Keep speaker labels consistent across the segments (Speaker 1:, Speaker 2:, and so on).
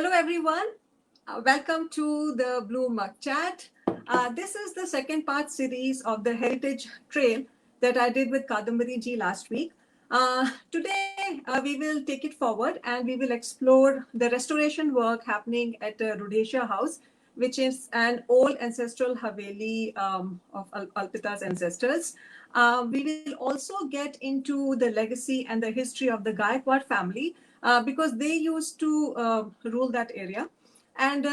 Speaker 1: Hello, everyone. Welcome to the Blue Mug Chat. This is the second part series of the Heritage Trail that I did with Kadambari ji last week. Today, we will take it forward and we will explore the restoration work happening at Rhodesia House, which is an old ancestral Haveli of Alpita's ancestors. We will also get into the legacy and the history of the Gaikwad family because they used to rule that area. And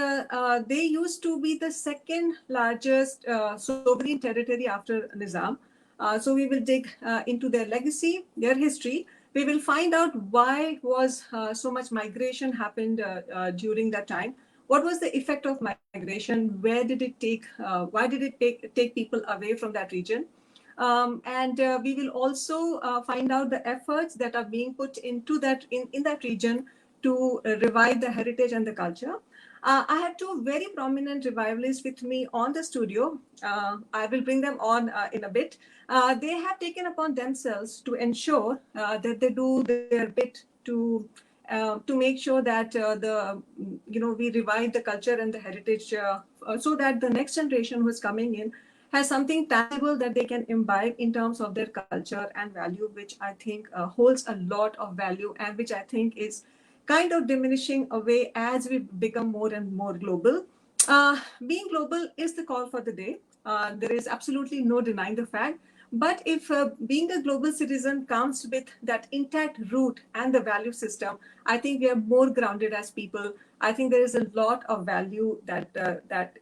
Speaker 1: they used to be the second largest sovereign territory after Nizam. So we will dig into their legacy, their history. We will find out why was so much migration happened during that time. What was the effect of migration? Where did it take? Why did it take people away from that region? And we will also find out the efforts that are being put into that in that region to revive the heritage and the culture. I have two very prominent revivalists with me on the studio. I will bring them on in a bit. They have taken upon themselves to ensure that they do their bit to make sure that we revive the culture and the heritage so that the next generation who is coming in has something tangible that they can imbibe in terms of their culture and value, which I think holds a lot of value and which I think is kind of diminishing away as we become more and more global. Being global is the call for the day. There is absolutely no denying the fact. But if being a global citizen comes with that intact root and the value system, I think we are more grounded as people. I think there is a lot of value that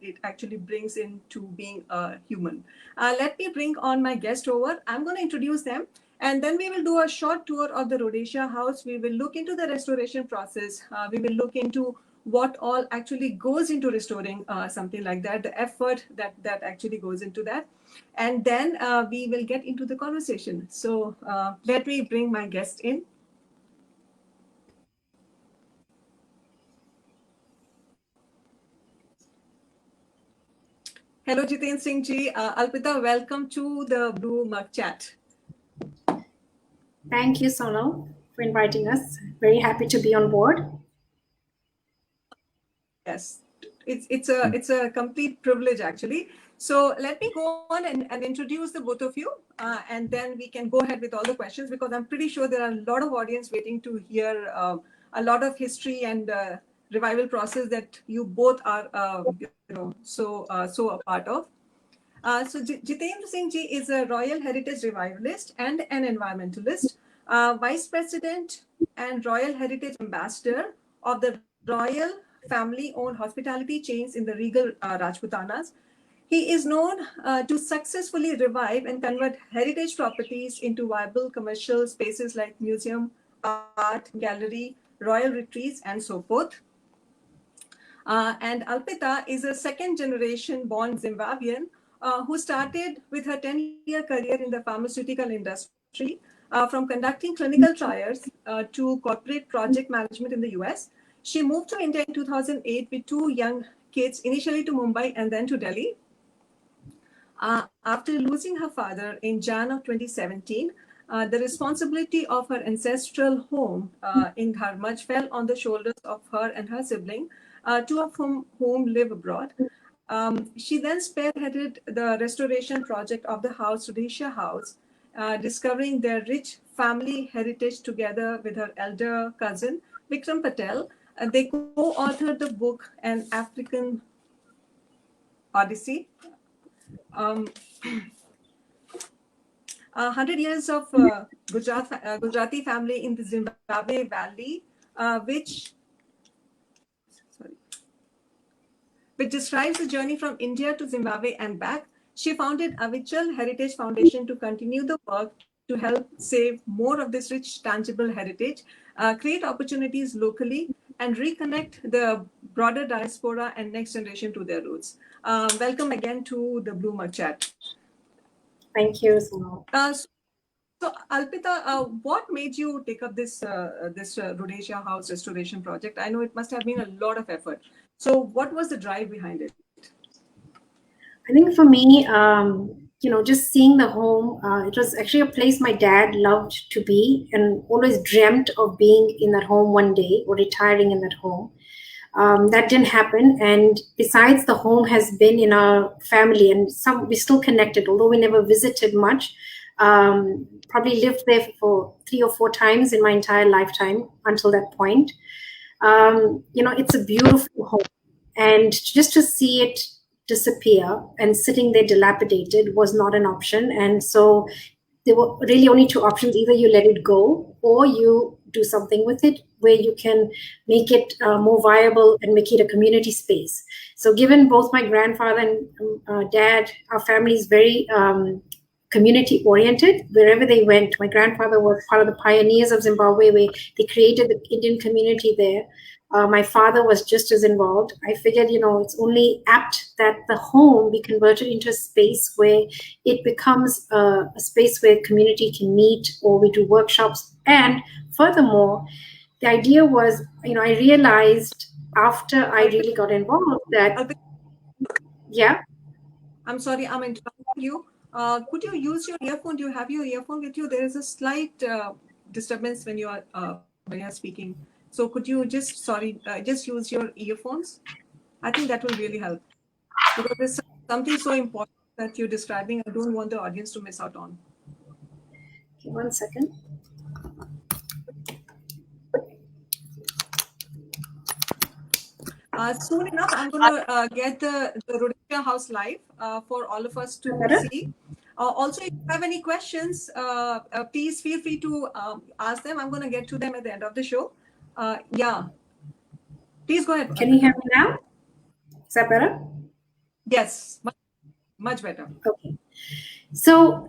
Speaker 1: it actually brings into being a human. Let me bring on my guest over. I'm going to introduce them. And then we will do a short tour of the Rhodesia House. We will look into the restoration process. We will look into what all actually goes into restoring something like that, the effort that actually goes into that. And then we will get into the conversation. So let me bring my guest in. Hello, Jiten Singh ji. Alpita, welcome to the Blue Mug Chat.
Speaker 2: Thank you, Sonal, for inviting us. Very happy to be on board.
Speaker 1: Yes, it's a complete privilege, actually. So let me go on and introduce the both of you, and then we can go ahead with all the questions, because I'm pretty sure there are a lot of audience waiting to hear a lot of history and revival process that you both are so a part of. So Jitendra Singh ji is a Royal Heritage Revivalist and an environmentalist, Vice President and Royal Heritage Ambassador of the Royal family-owned hospitality chains in the Regal Rajputanas. He is known to successfully revive and convert heritage properties into viable commercial spaces like museum, art, gallery, royal retreats, and so forth. And Alpita is a second-generation born Zimbabwean who started with her 10-year career in the pharmaceutical industry, from conducting clinical trials to corporate project management in the US. She moved to India in 2008 with two young kids, initially to Mumbai and then to Delhi. After losing her father in Jan of 2017, the responsibility of her ancestral home in Dharmaj fell on the shoulders of her and her sibling, two of whom live abroad. She then spearheaded the restoration project of the house, Rhodesia House, discovering their rich family heritage together with her elder cousin, Vikram Patel. They co-authored the book, An African Odyssey. 100 years of Gujarati family in the Zimbabwe Valley, which describes the journey from India to Zimbabwe and back. She founded Avichal Heritage Foundation to continue the work to help save more of this rich, tangible heritage, create opportunities locally, and reconnect the broader diaspora and next generation to their roots. Welcome again to the Blue Mug Chat.
Speaker 2: Thank you, Sonal.
Speaker 1: So Alpita, what made you take up this Rhodesia House restoration project? I know it must have been a lot of effort. So what was the drive behind it?
Speaker 2: I think for me, just seeing the home, it was actually a place my dad loved to be and always dreamt of being in that home one day or retiring in that home. That didn't happen. And besides, the home has been in our family, and some we still connected, although we never visited much. Probably lived there for 3 or 4 times in my entire lifetime until that point. It's a beautiful home, and just to see it disappear and sitting there dilapidated was not an option. And so there were really only two options: either you let it go or you do something with it where you can make it more viable and make it a community space. So given both my grandfather and dad, our family is very community oriented. Wherever they went, my grandfather was part of the pioneers of Zimbabwe, where they created the Indian community there. My father was just as involved. I figured, it's only apt that the home be converted into a space where it becomes a space where community can meet, or we do workshops. And furthermore, the idea was, I realized after I really got involved that, yeah.
Speaker 1: I'm sorry, I'm interrupting you. Could you use your earphone? Do you have your earphone with you? There is a slight disturbance when you're speaking. So could you just use your earphones? I think that will really help, because there's something so important that you're describing. I don't want the audience to miss out on.
Speaker 2: Okay, 1 second.
Speaker 1: Soon enough, I'm going to get the Rhodesia House live for all of us to see. Also, if you have any questions, please feel free to ask them. I'm going to get to them at the end of the show. Yeah. Please go ahead.
Speaker 2: Can you hear me now? Is that better?
Speaker 1: Yes, much better.
Speaker 2: Okay. So,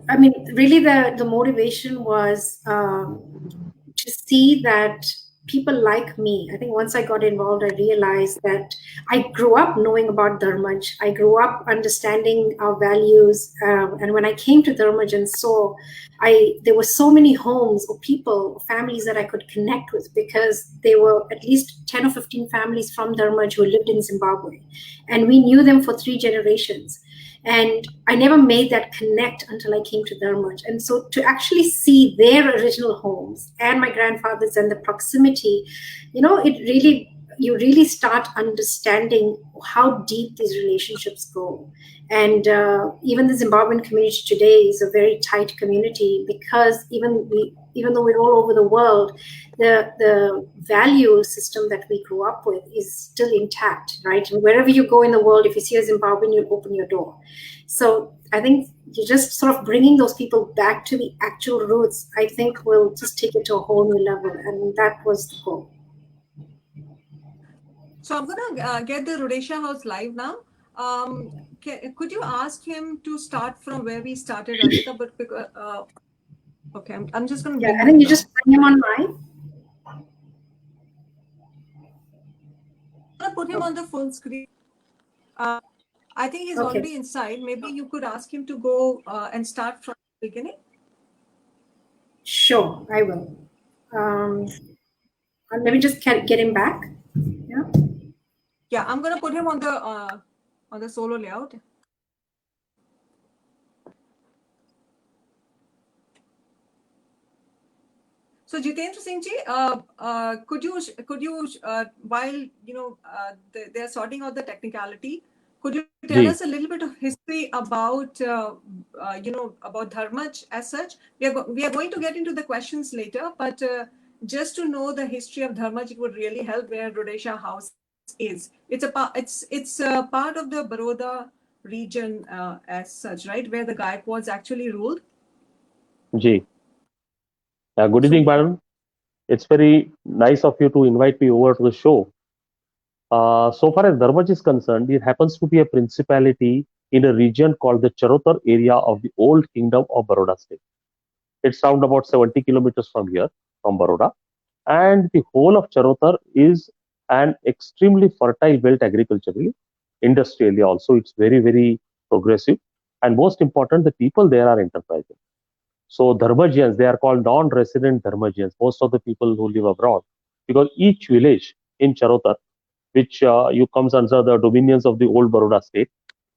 Speaker 2: really the motivation was to see that people like me. I think once I got involved, I realized that I grew up knowing about Dharmaj. I grew up understanding our values. And when I came to Dharmaj and saw, there were so many homes or people, families that I could connect with, because there were at least 10 or 15 families from Dharmaj who lived in Zimbabwe. And we knew them for 3 generations. And I never made that connect until I came to Dharmaj. And so to actually see their original homes and my grandfather's and the proximity, you really start understanding how deep these relationships go. And even the Zimbabwean community today is a very tight community, because even though we're all over the world, the value system that we grew up with is still intact, right? And wherever you go in the world, if you see a Zimbabwean, you'll open your door. So I think you're just sort of bringing those people back to the actual roots, I think will just take it to a whole new level. And that was the goal.
Speaker 1: So I'm going to get the Rhodesia House live now. Could you ask him to start from where we started, Anita? But okay, I'm just going to bring him.
Speaker 2: I think you just bring him on live.
Speaker 1: I'm going to put him on the full screen. I think he's already inside. Maybe you could ask him to go and start from the beginning.
Speaker 2: Sure, I will. Let me just get him back.
Speaker 1: Yeah, I'm going to put him on the solo layout. So Jitendra Singh ji, could you while they're sorting out the technicality, could you tell us a little bit of history about about Dharmaj as such? We are going to get into the questions later, but just to know the history of Dharmaj, it would really help where Rhodesia House is. It's a part of the Baroda region as such, right, where the Gaikwads actually ruled.
Speaker 3: Ji. Good evening, madam. It's very nice of you to invite me over to the show. So far as Dharmaj is concerned, it happens to be a principality in a region called the Charotar area of the old kingdom of Baroda state. It's around about 70 kilometers from here, from Baroda. And the whole of Charotar is an extremely fertile belt agriculturally, industrially also. It's very, very progressive. And most important, the people there are enterprising. So Dharmajians, they are called non-resident Dharmajians, most of the people who live abroad, because each village in Charotar, which comes under the dominions of the old Baroda state,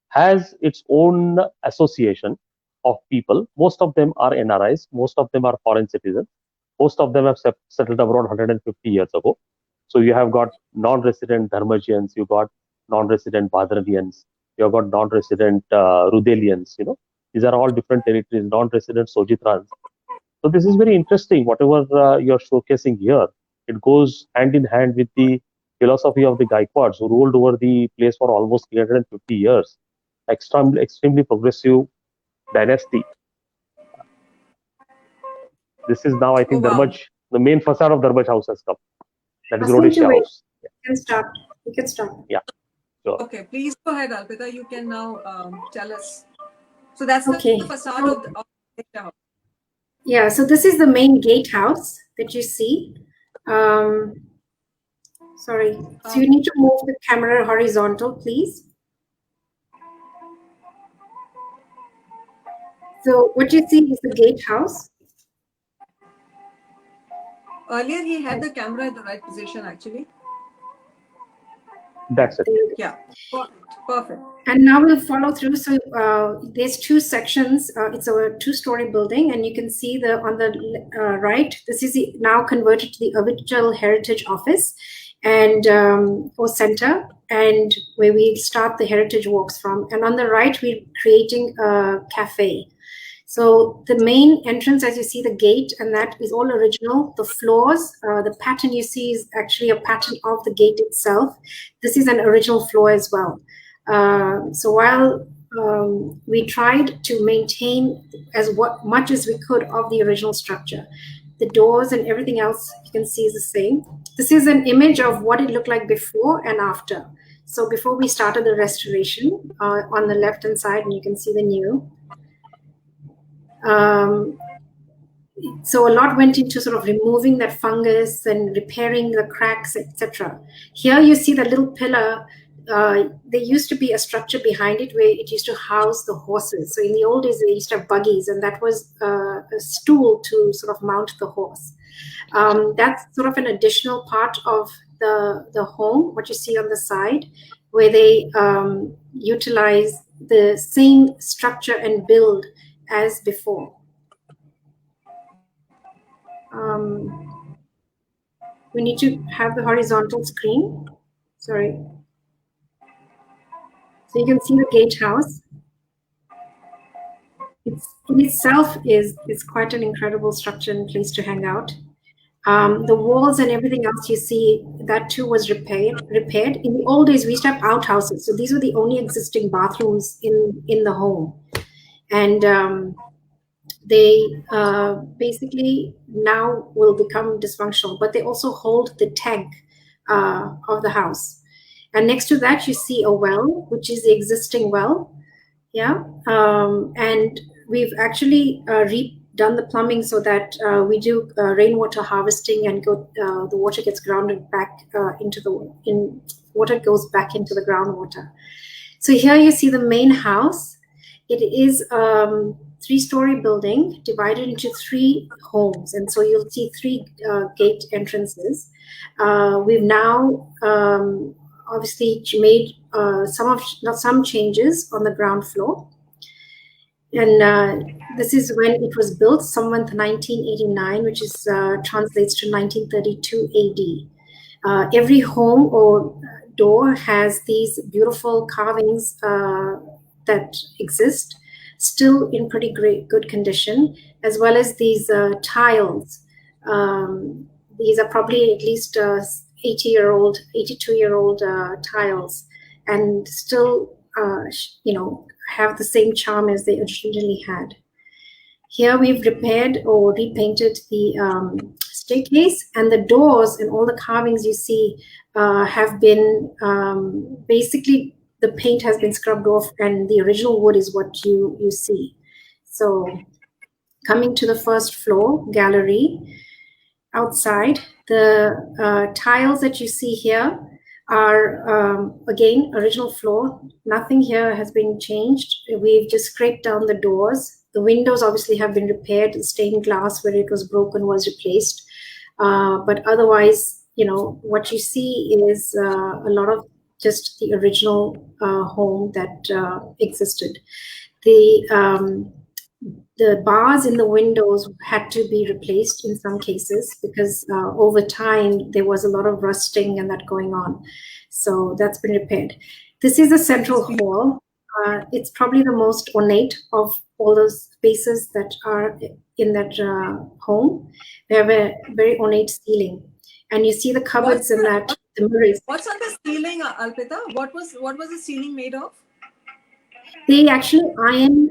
Speaker 3: has its own association of people. Most of them are NRIs, most of them are foreign citizens, most of them have settled abroad 150 years ago. So you have got non-resident Dharmajians, you got non-resident Badravians, you have got non-resident Rudelians. These are all different territories, non-resident Sojitrans. So this is very interesting. Whatever you're showcasing here, it goes hand in hand with the philosophy of the Gaikwads, who ruled over the place for almost 350 years. Extremely progressive dynasty. This is now, I
Speaker 1: Oh,
Speaker 3: think,
Speaker 1: wow.
Speaker 3: Darbaj, the main facade of Darbaj house has come. That is
Speaker 2: Asking to
Speaker 3: Rhodesia
Speaker 2: it.
Speaker 3: house.
Speaker 2: You can start. You can start.
Speaker 3: Yeah, sure.
Speaker 1: Okay, please go ahead, Alpita. You can now tell us. So that's
Speaker 2: Okay.
Speaker 1: the facade of the house.
Speaker 2: Yeah, so this is the main gatehouse that you see. Sorry. So you need to move the camera horizontal, please. So what you see is the gatehouse.
Speaker 1: Earlier, he had the camera in the right position, actually.
Speaker 3: That's it.
Speaker 1: Yeah, perfect.
Speaker 2: And now we'll follow through. So there's two sections. It's a two-story building, and you can see on the right. This is now converted to the Original Heritage Office and or center, and where we start the heritage walks from. And on the right, we're creating a cafe. So the main entrance, as you see, the gate, and that is all original. The floors, the pattern you see is actually a pattern of the gate itself. This is an original floor as well. So while we tried to maintain much as we could of the original structure, the doors and everything else you can see is the same. This is an image of what it looked like before and after. So before we started the restoration, on the left-hand side, and you can see the new. So a lot went into sort of removing that fungus and repairing the cracks, etc. Here you see the little pillar. There used to be a structure behind it where it used to house the horses. So in the old days, they used to have buggies, and that was a stool to sort of mount the horse. That's sort of an additional part of the home, what you see on the side, where they utilize the same structure and build as before. We need to have the horizontal screen. Sorry. So you can see the gatehouse. In itself is quite an incredible structure and place to hang out. The walls and everything else you see, that too was repaired. In the old days, we used to have outhouses. So these were the only existing bathrooms in the home. And they basically now will become dysfunctional, but they also hold the tank of the house. And next to that, you see a well, which is the existing well. Yeah. And we've actually redone the plumbing so that we do rainwater harvesting, and the water gets grounded back water goes back into the groundwater. So here you see the main house. It is 3-story building divided into 3 homes, and so you'll see 3 gate entrances. We've now obviously made some changes on the ground floor, and this is when it was built, somewhere 1989, which is translates to 1932 AD. Every home or door has these beautiful carvings that exist, still in pretty good condition, as well as these tiles. These are probably at least 82-year-old tiles, and still, have the same charm as they originally had. Here we've repaired or repainted the staircase, and the doors and all the carvings you see have been basically, the paint has been scrubbed off, and the original wood is what you see. So coming to the first floor gallery, outside, the tiles that you see here are again original floor. Nothing here has been changed. We've just scraped down the doors. The windows obviously have been repaired. The stained glass where it was broken was replaced. But otherwise, what you see is a lot of just the original home that existed. The the bars in the windows had to be replaced in some cases because over time there was a lot of rusting and that going on. So that's been repaired. This is the central hall. It's probably the most ornate of all those spaces that are in that home. They have a very ornate ceiling, and you see the cupboards in that. The mirrors.
Speaker 1: What's on the ceiling, Alpita? What was the ceiling made of?
Speaker 2: They actually iron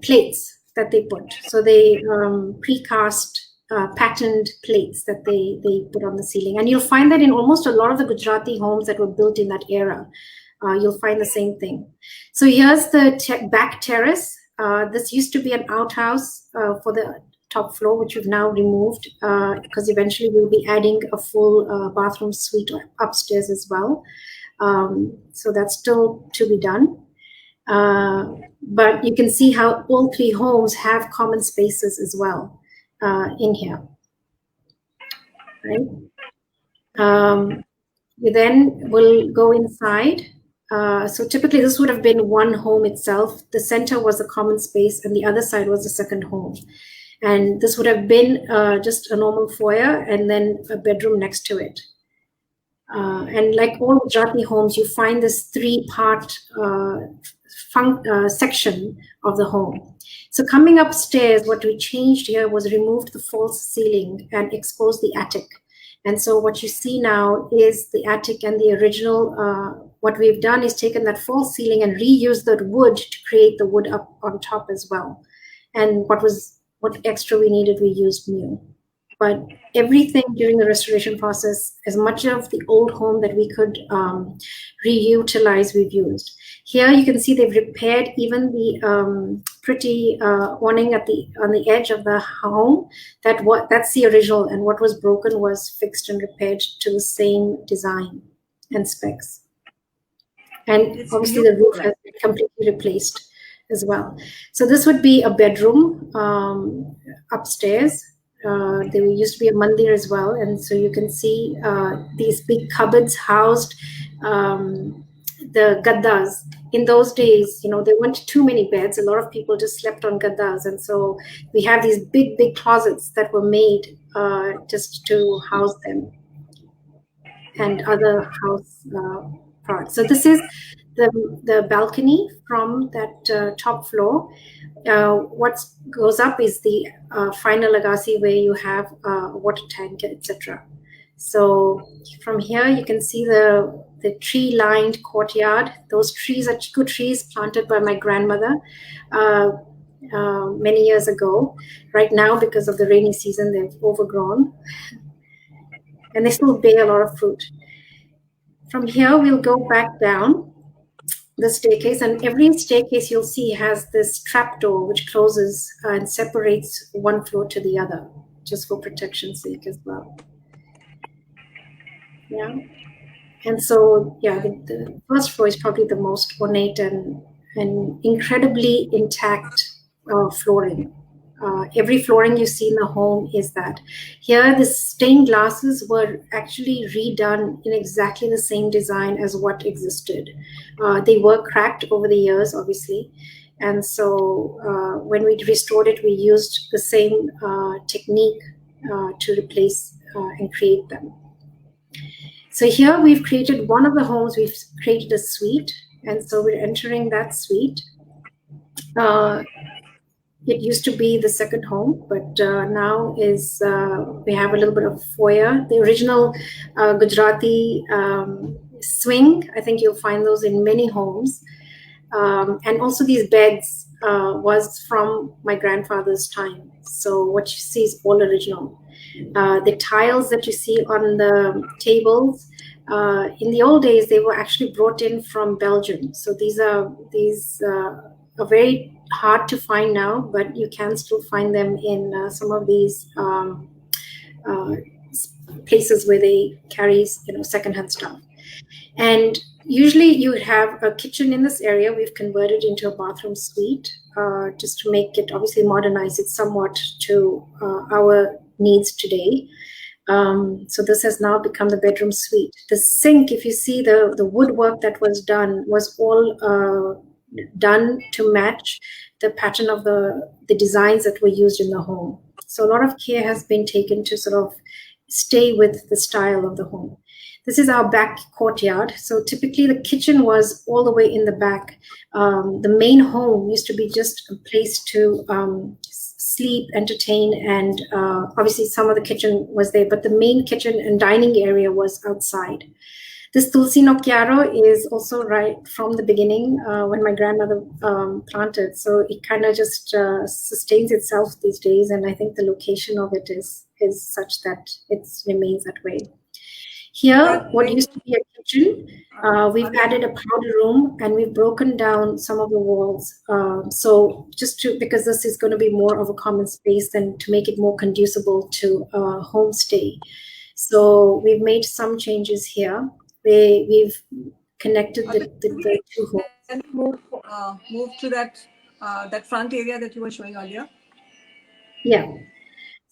Speaker 2: plates that they put. So they precast patterned plates that they put on the ceiling. And you'll find that in almost a lot of the Gujarati homes that were built in that era. You'll find the same thing. So here's the back terrace. This used to be an outhouse for the top floor, which we've now removed because eventually we'll be adding a full bathroom suite upstairs as well. So that's still to be done. But you can see how all three homes have common spaces as well in here. Right? You then will go inside. So typically this would have been one home itself. The center was a common space and the other side was the second home. And this would have been just a normal foyer and then a bedroom next to it. And like all Gujarati homes, you find this three-part section of the home. So coming upstairs, what we changed here was removed the false ceiling and exposed the attic. And so what you see now is the attic and the original, what we've done is taken that false ceiling and reused that wood to create the wood up on top as well. And what extra we needed, we used new. But everything during the restoration process, as much of the old home that we could reutilize, we've used. Here you can see they've repaired even the pretty awning on the edge of the home. That's the original, and what was broken was fixed and repaired to the same design and specs. And it's obviously the roof has been completely replaced as well. So this would be a bedroom upstairs. There used to be a mandir as well, and so you can see these big cupboards housed the gaddas. In those days, there weren't too many beds. A lot of people just slept on gaddas, and so we have these big closets that were made just to house them and other house products. So this is the balcony from that top floor. What goes up is the final legacy where you have a water tank, etc. So from here you can see the tree-lined courtyard. Those trees are chiku trees planted by my grandmother many years ago. Right now, because of the rainy season, they've overgrown, and they still bear a lot of fruit. From here, we'll go back down the staircase, and every staircase you'll see has this trapdoor which closes and separates one floor to the other, just for protection's sake as well. Yeah. And so, yeah, the first floor is probably the most ornate and incredibly intact flooring. Every flooring you see in the home is that. Here, the stained glasses were actually redone in exactly the same design as what existed. They were cracked over the years, obviously. And so when we restored it, we used the same technique to replace and create them. So here we've created one of the homes, we've created a suite. And so we're entering that suite. It used to be the second home, but now we have a little bit of foyer. The original Gujarati swing, I think you'll find those in many homes. And also these beds was from my grandfather's time. So what you see is all original. The tiles that you see on the tables, in the old days, they were actually brought in from Belgium. So these are very hard to find now, but you can still find them in some of these places where they carry secondhand stuff. And usually you would have a kitchen in this area. We've converted into a bathroom suite just to make it, obviously modernize it somewhat to our needs today. So this has now become the bedroom suite. The sink, if you see the woodwork that was done, was all done to match the pattern of the designs that were used in the home. So a lot of care has been taken to sort of stay with the style of the home. This is our back courtyard. So typically the kitchen was all the way in the back. The main home used to be just a place to sleep, entertain, and obviously some of the kitchen was there, but the main kitchen and dining area was outside. This Tulsi no Kyaro is also right from the beginning when my grandmother planted. So it kind of just sustains itself these days. And I think the location of it is such that it remains that way. Here, what used to be a kitchen, we've added a powder room and we've broken down some of the walls. So just because this is going to be more of a common space and to make it more conducible to homestay. So we've made some changes here. We've connected the two homes.
Speaker 1: Can you move to that front area that you were showing earlier?
Speaker 2: Yeah.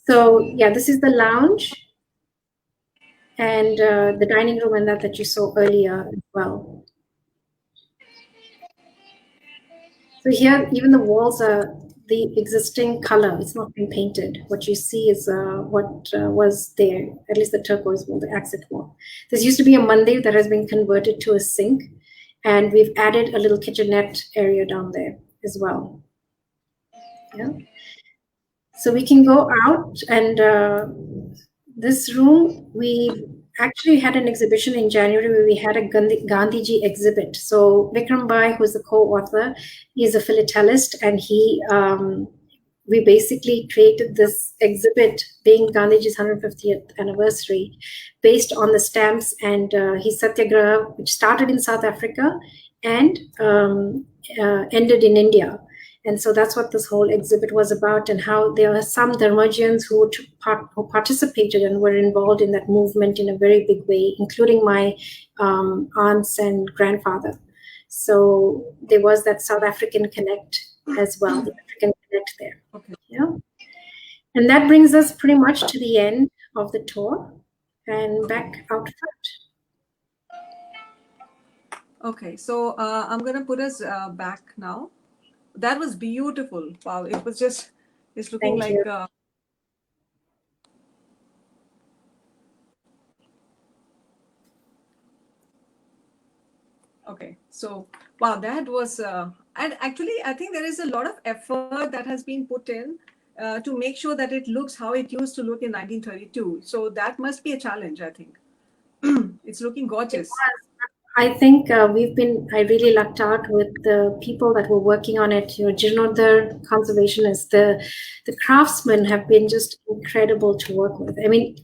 Speaker 2: So yeah, this is the lounge and the dining room and that you saw earlier as well. So here, even the walls are the existing color. It's not been painted. What you see is what was there, at least the turquoise wall, the exit wall. This used to be a mandir that has been converted to a sink, and we've added a little kitchenette area down there as well. Yeah. So we can go out, and this room, we actually had an exhibition in January where we had a Gandhiji exhibit. So Vikram Bhai, who's the co-author, is a philatelist, and we basically created this exhibit being Gandhiji's 150th anniversary based on the stamps and his satyagraha, which started in South Africa and ended in India. And so that's what this whole exhibit was about, and how there were some Dharmajians who participated and were involved in that movement in a very big way, including my aunts and grandfather. So there was that South African connect as well, the African connect there.
Speaker 1: Okay.
Speaker 2: Yeah. And that brings us pretty much to the end of the tour and back out front.
Speaker 1: Okay, so I'm going to put us back now. That was beautiful. Wow, it was just, it's looking
Speaker 2: Thank
Speaker 1: like.
Speaker 2: you.
Speaker 1: Okay, so wow, that was, and actually, I think there is a lot of effort that has been put in to make sure that it looks how it used to look in 1932. So that must be a challenge, I think. It's looking gorgeous.
Speaker 2: I think I really lucked out with the people that were working on it. You know, Jirnodhar conservationists, the craftsmen have been just incredible to work with. I mean,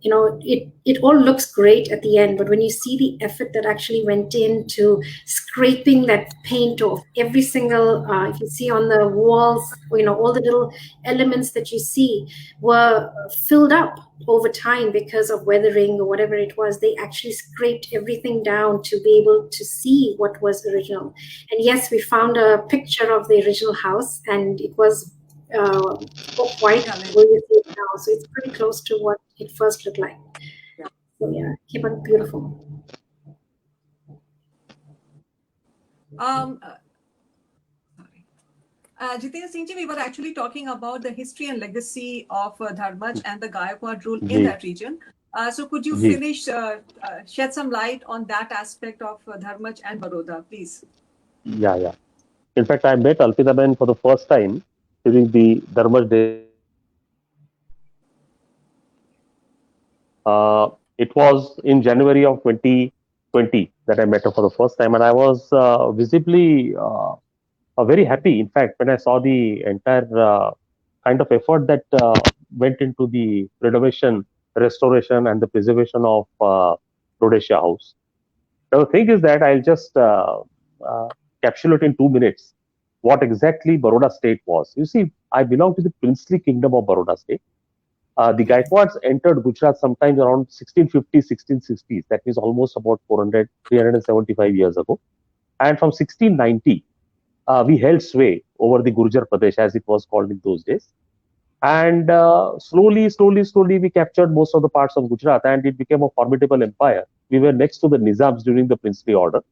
Speaker 2: you know, it all looks great at the end, but when you see the effort that actually went into scraping that paint off every single, if you see on the walls, you know, all the little elements that you see were filled up over time because of weathering or whatever it was. They actually scraped everything down to be able to see what was original. And yes, we found a picture of the original house, and it was white where you see it now. So it's pretty close to what it first looked like.
Speaker 1: Yeah.
Speaker 2: So yeah, keep on beautiful.
Speaker 1: Jitendra Singh ji, we were actually talking about the history and legacy of Dharmaj and the Gaikwad rule in that region. So could you finish, shed some light on that aspect of Dharmaj and Baroda, please?
Speaker 3: Yeah. In fact, I met Alpitaben for the first time during the Dharmaj Day. It was in January of 2020 that I met her for the first time, and I was visibly very happy. In fact, when I saw the entire kind of effort that went into the renovation, restoration, and the preservation of Rhodesia House. Now, the thing is that I'll just capsulate in 2 minutes what exactly Baroda state was. You see, I belong to the princely kingdom of Baroda state. The Gaikwads entered Gujarat sometime around 1650s, 1660s. That means almost about 375 years ago. And from 1690, we held sway over the Gurjar Pradesh, as it was called in those days. And slowly, we captured most of the parts of Gujarat, and it became a formidable empire. We were next to the Nizams during the princely order,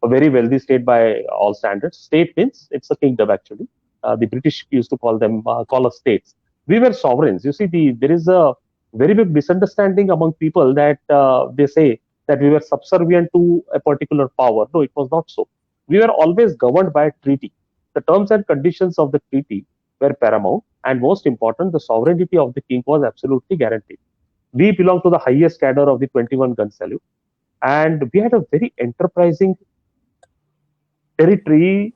Speaker 3: a very wealthy state by all standards. State means it's a kingdom, actually. the British used to call us states. We were sovereigns. You see, there is a very big misunderstanding among people that they say that we were subservient to a particular power. No, it was not so. We were always governed by a treaty. The terms and conditions of the treaty were paramount, and most important, the sovereignty of the king was absolutely guaranteed. We belong to the highest cadre of the 21 gun salute, and we had a very enterprising territory,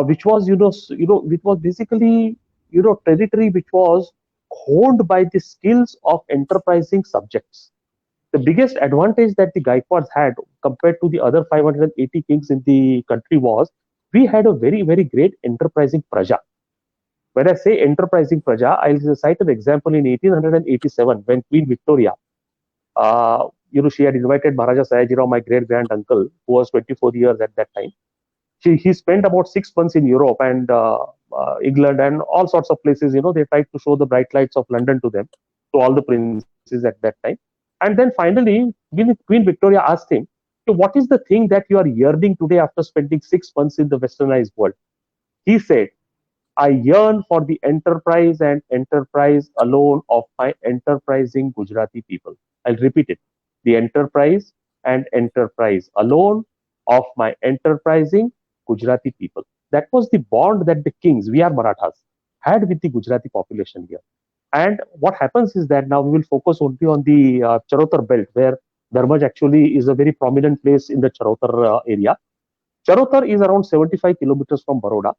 Speaker 3: which was which was basically territory which was honed by the skills of enterprising subjects. The biggest advantage that the Gaikwads had compared to the other 580 kings in the country was we had a very, very great enterprising praja. When I say enterprising praja, I'll cite an example in 1887 when Queen Victoria, she had invited Maharaja Sayajirao, my great grand uncle, who was 24 years at that time. He spent about 6 months in Europe and England and all sorts of places. They tried to show the bright lights of London to them, to all the princes at that time. And then finally, Queen Victoria asked him, "Okay, what is the thing that you are yearning today after spending 6 months in the westernized world?" He said, "I yearn for the enterprise and enterprise alone of my enterprising Gujarati people." I'll repeat it. The enterprise and enterprise alone of my enterprising Gujarati people. That was the bond that the kings, we are Marathas, had with the Gujarati population here. And what happens is that now we will focus only on the Charotar belt, where Dharmaj actually is a very prominent place in the Charotar area. Charotar is around 75 kilometers from Baroda,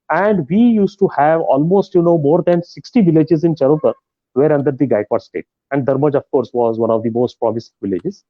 Speaker 3: and we used to have almost more than 60 villages in Charotar were under the Gaikwad state, and Dharmaj, of course, was one of the most promising villages.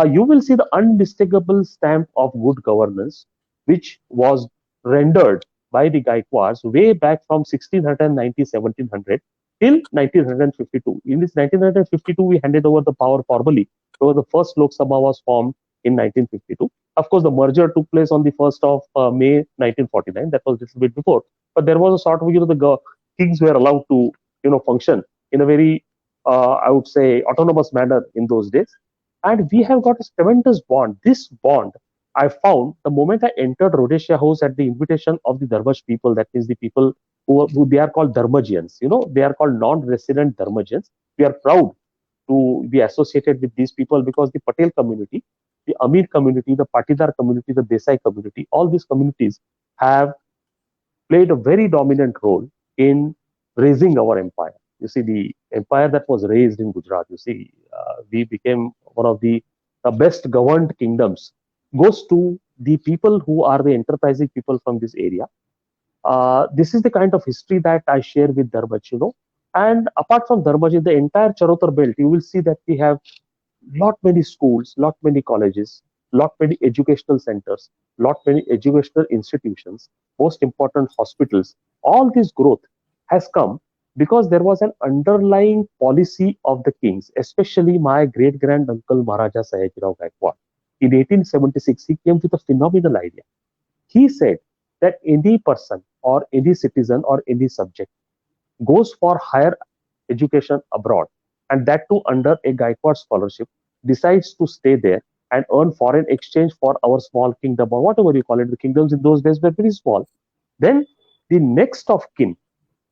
Speaker 3: You will see the unmistakable stamp of good governance, which was rendered by the Gaikwads way back from 1690, 1700 till 1952. In this 1952, we handed over the power formally. So the first Lok Sabha was formed in 1952. Of course, the merger took place on the 1st of May 1949. That was a little bit before. But there was a sort of, the kings were allowed to, function in a very, I would say, autonomous manner in those days. And we have got a tremendous bond. This bond, I found the moment I entered Rhodesia House at the invitation of the Dharmaj people, that means the people who they are called Dharmajians. They are called non-resident Dharmajians. We are proud to be associated with these people because the Patel community, the Amir community, the Patidar community, the Desai community, all these communities have played a very dominant role in raising our empire. You see, the empire that was raised in Gujarat, we became one of the best governed kingdoms, goes to the people who are the enterprising people from this area. This is the kind of history that I share with Dharmaj. And apart from Dharmaj, in the entire Charotar belt, you will see that we have lot many schools, lot many colleges, lot many educational centers, lot many educational institutions, most important hospitals. All this growth has come because there was an underlying policy of the kings, especially my great grand uncle Maharaja Sayajirao Gaikwad. In 1876, he came with a phenomenal idea. He said that any person or any citizen or any subject goes for higher education abroad, and that too under a Gaikwad scholarship, decides to stay there and earn foreign exchange for our small kingdom or whatever you call it. The kingdoms in those days were very small. Then the next of kin,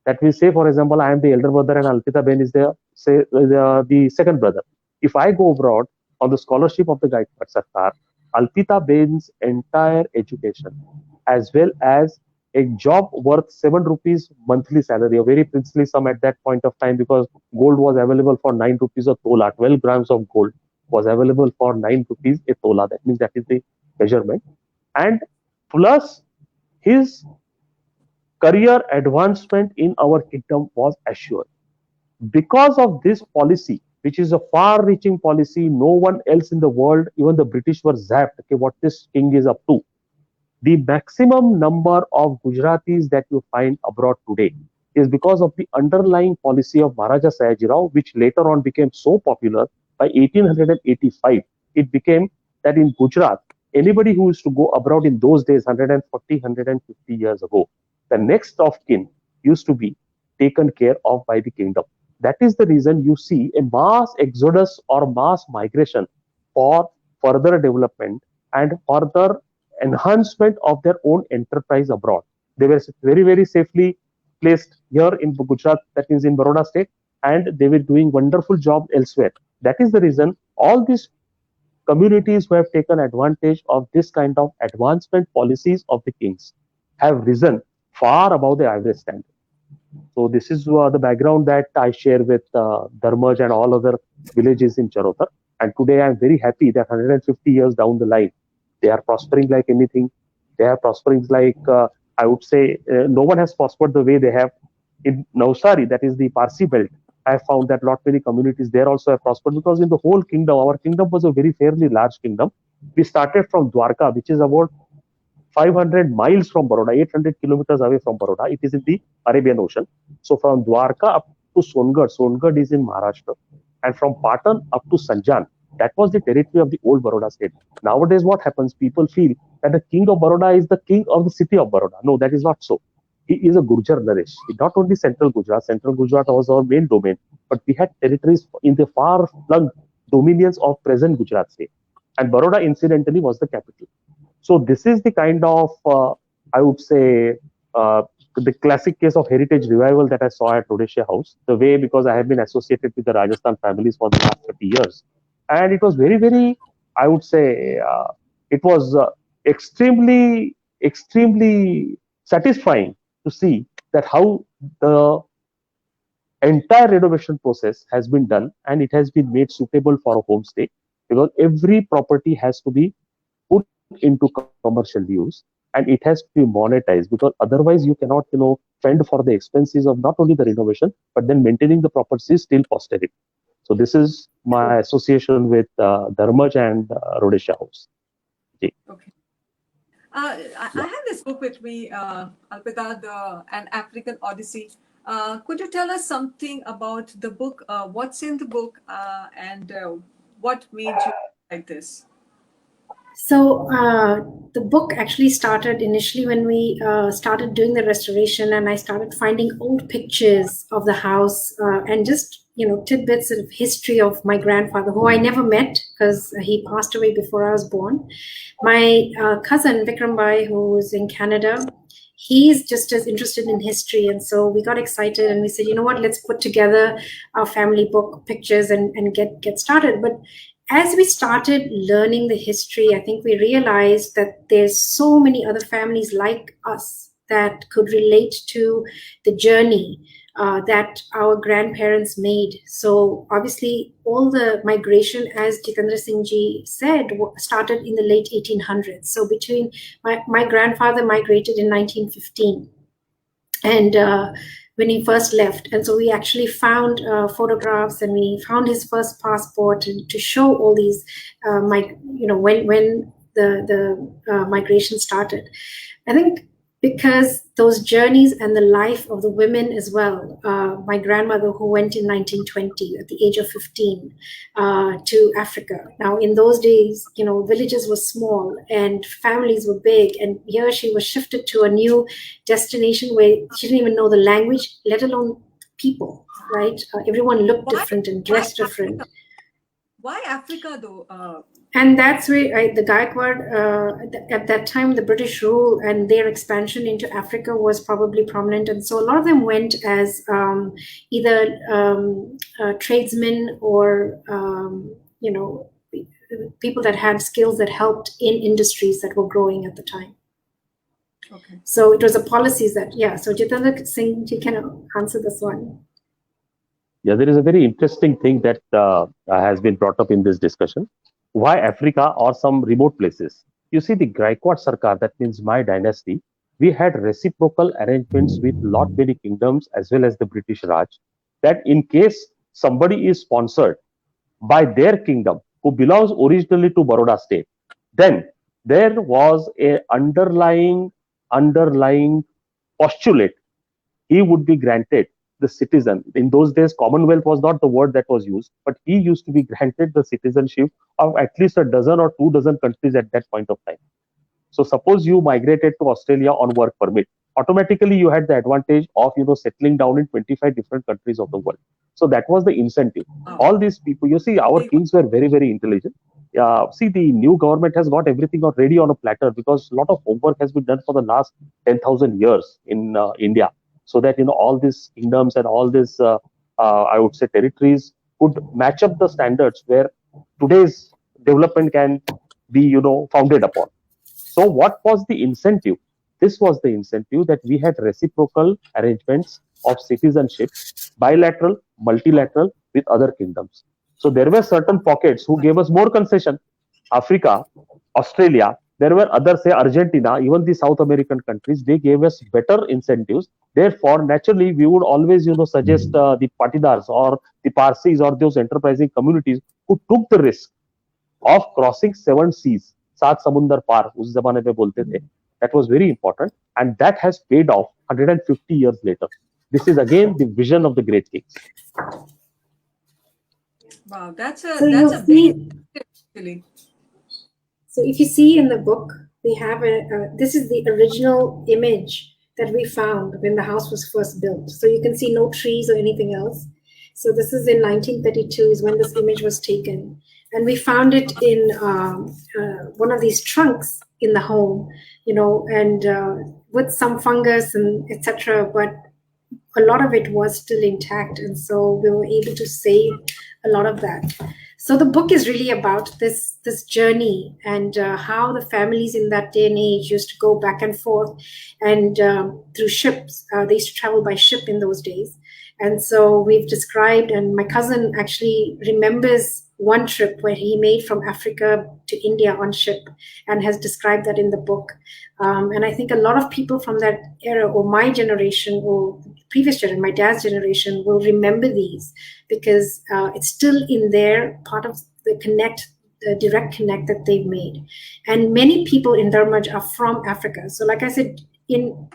Speaker 3: that we say, for example, I am the elder brother and Alpita Ben is the second brother. If I go abroad on the scholarship of the Gaikwad Sarkar, Alpita Ben's entire education, as well as a job worth 7 rupees monthly salary, a very princely sum at that point of time, because gold was available for 9 rupees a tola, 12 grams of gold was available for 9 rupees a tola. That means that is the measurement. And plus his career advancement in our kingdom was assured. Because of this policy, which is a far reaching policy, no one else in the world, even the British, were zapped. Okay, what this king is up to. The maximum number of Gujaratis that you find abroad today is because of the underlying policy of Maharaja Sayajirao, which later on became so popular. By 1885, it became that in Gujarat, anybody who used to go abroad in those days, 140, 150 years ago, the next of kin used to be taken care of by the kingdom. That is the reason you see a mass exodus or mass migration for further development and further enhancement of their own enterprise abroad. They were very, very safely placed here in Gujarat, that means in Baroda state, and they were doing wonderful job elsewhere. That is the reason all these communities who have taken advantage of this kind of advancement policies of the kings have risen far above the average standard. So this is the background that I share with Dharmaj and all other villages in Charotar. And today I'm very happy that 150 years down the line, they are prospering like anything. They are prospering like, I would say, no one has prospered the way they have in Navsari, that is the Parsi belt. I have found that lot many communities there also have prospered because in the whole kingdom, our kingdom was a very fairly large kingdom. We started from Dwarka, which is about 500 miles from Baroda, 800 kilometers away from Baroda. It is in the Arabian Ocean. So from Dwarka up to Songad, Songad is in Maharashtra, and from Patan up to Sanjan, that was the territory of the old Baroda state. Nowadays, what happens? People feel that the king of Baroda is the king of the city of Baroda. No, that is not so. He is a Gurjar Naresh. Not only Central Gujarat was our main domain, but we had territories in the far-flung dominions of present Gujarat state. And Baroda, incidentally, was the capital. So this is the kind of, I would say, the classic case of heritage revival that I saw at Rhodesia House. The way, because I have been associated with the Rajasthan families for the last 30 years. And it was very, very, I would say, it was extremely satisfying to see that how the entire renovation process has been done and it has been made suitable for a homestay, because every property has to be put into commercial use and it has to be monetized, because otherwise you cannot fend for the expenses of not only the renovation but then maintaining the properties till posterity. So this is my association with Dharmaj and Rhodesia House.
Speaker 1: Okay. I have this book with me, Alpita, An African Odyssey. Could you tell us something about the book? What's in the book, and what made you like this?
Speaker 2: So the book actually started initially when we started doing the restoration, and I started finding old pictures of the house and just tidbits of history of my grandfather, who I never met because he passed away before I was born. My cousin Vikram Bhai, who is in Canada, he's just as interested in history, and so we got excited and we said, you know what, let's put together our family book pictures and get started. But as we started learning the history, I think we realized that there's so many other families like us that could relate to the journey that our grandparents made. So obviously all the migration, as Jitendra Singh ji said, started in the late 1800s. So between my grandfather migrated in 1915. And when he first left, and so we actually found photographs, and we found his first passport to show all these, when the migration started. I think because those journeys and the life of the women as well. My grandmother, who went in 1920 at the age of 15 to Africa. Now, in those days, villages were small and families were big. And here she was shifted to a new destination where she didn't even know the language, let alone people, right? Everyone looked different and dressed different.
Speaker 1: Why Africa, though?
Speaker 2: And that's where the Gaikwad, at that time, the British rule and their expansion into Africa was probably prominent. And so a lot of them went as either tradesmen or, people that had skills that helped in industries that were growing at the time.
Speaker 1: Okay.
Speaker 2: So it was a policies that, so Jitendra Singh, you can answer this one.
Speaker 3: Yeah, there is a very interesting thing that has been brought up in this discussion. Why Africa or some remote places? You see, the Gaikwad Sarkar, that means my dynasty, we had reciprocal arrangements with lot many kingdoms as well as the British Raj, that in case somebody is sponsored by their kingdom who belongs originally to Baroda state, then there was a underlying postulate. He would be granted the citizen. In those days, Commonwealth was not the word that was used, but he used to be granted the citizenship of at least a dozen or 2 dozen countries at that point of time. So suppose you migrated to Australia on work permit, automatically you had the advantage of settling down in 25 different countries of the world. So that was the incentive. All these people, you see, our kings were very, very intelligent. See, the new government has got everything already on a platter because a lot of homework has been done for the last 10,000 years in India. so that all these kingdoms and all these I would say territories could match up the standards where today's development can be founded upon. So what was the incentive? This was the incentive, that we had reciprocal arrangements of citizenship, bilateral, multilateral, with other kingdoms. So there were certain pockets who gave us more concession. Africa, Australia, there were others, say Argentina, even the South American countries, they gave us better incentives. Therefore, naturally, we would always, suggest the Patidars or the Parsis or those enterprising communities who took the risk of crossing 7 seas, सात समुंदर पार उस जमाने में बोलते थे. That was very important, and that has paid off 150 years later. This is again the vision of the great kings.
Speaker 1: Wow, that's
Speaker 2: So
Speaker 1: a big actually.
Speaker 2: So if you see in the book, we have this is the original image that we found when the house was first built. So you can see no trees or anything else. So this is in 1932 is when this image was taken. And we found it in one of these trunks in the home, and with some fungus and etc. But a lot of it was still intact. And so we were able to save a lot of that. So the book is really about this journey and how the families in that day and age used to go back and forth and through ships. They used to travel by ship in those days. And so we've described, and my cousin actually remembers one trip where he made from Africa to India on ship and has described that in the book. And I think a lot of people from that era, or my generation, or previous generation, my dad's generation, will remember these because it's still in their part of the direct connect that they've made. And many people in Dharmaj are from Africa. So like I said,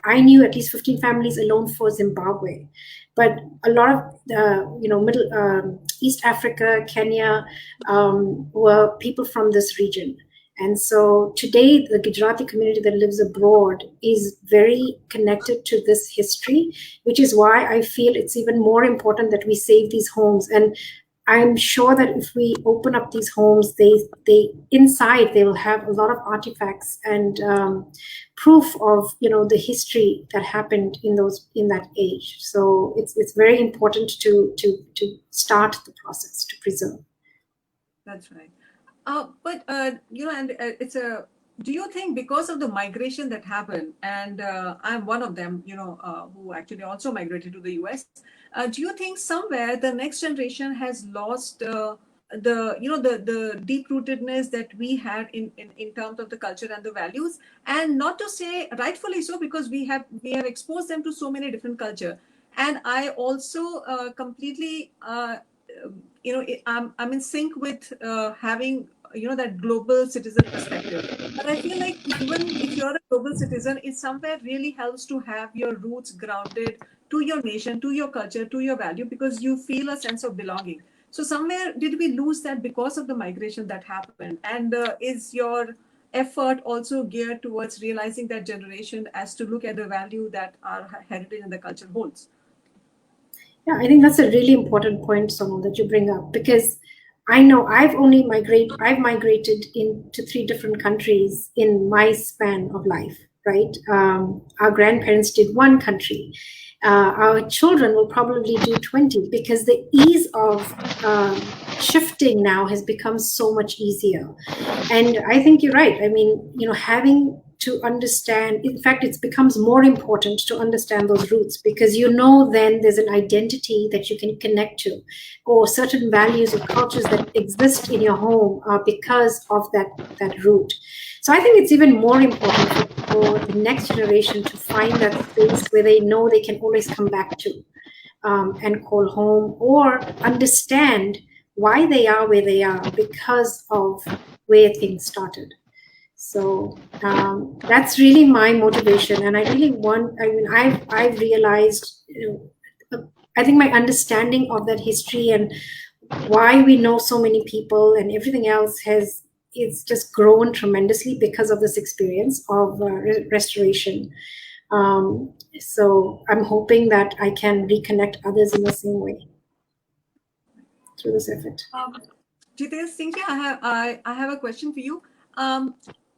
Speaker 2: I knew at least 15 families alone for Zimbabwe. But a lot of Middle East Africa, Kenya, were people from this region. And so today, the Gujarati community that lives abroad is very connected to this history, which is why I feel it's even more important that we save these homes. And I'm sure that if we open up these homes, they inside they will have a lot of artifacts and proof of the history that happened in that age. So it's very important to start the process to preserve.
Speaker 1: That's right. But and it's a. Do you think because of the migration that happened, and I'm one of them, who actually also migrated to the US, do you think somewhere the next generation has lost the deep rootedness that we had in terms of the culture and the values? And not to say rightfully so, because we have exposed them to so many different culture. And I also completely I'm in sync with having that global citizen perspective. But I feel like even if you're a global citizen, it somewhere really helps to have your roots grounded to your nation, to your culture, to your value, because you feel a sense of belonging. So somewhere did we lose that because of the migration that happened? And is your effort also geared towards realizing that generation as to look at the value that our heritage and the culture holds?
Speaker 2: Yeah, I think that's a really important point, Somo, that you bring up, because I know I've migrated into 3 different countries in my span of life, right? Our grandparents did 1 country. Our children will probably do 20 because the ease of shifting now has become so much easier. And I think you're right. I mean, having to understand, in fact, it becomes more important to understand those roots, because then there's an identity that you can connect to, or certain values or cultures that exist in your home because of that root. So I think it's even more important for the next generation to find that space where they know they can always come back to and call home, or understand why they are where they are because of where things started. So that's really my motivation, and I really I've realized, I think my understanding of that history and why we know so many people and everything else it's just grown tremendously because of this experience of restoration. So I'm hoping that I can reconnect others in the same way through this effort.
Speaker 1: Jitesh Singh, I have a question for you.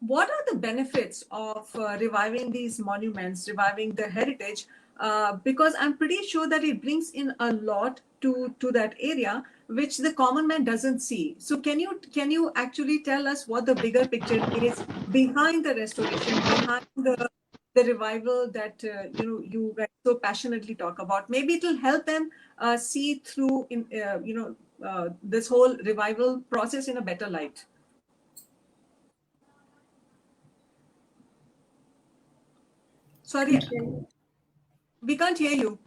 Speaker 1: What are the benefits of reviving these monuments, reviving the heritage, because I'm pretty sure that it brings in a lot to that area which the common man doesn't see. So can you actually tell us what the bigger picture is behind the restoration, behind the revival that you guys so passionately talk about? Maybe it will help them see through in this whole revival process in a better light. Sorry, we can't hear you.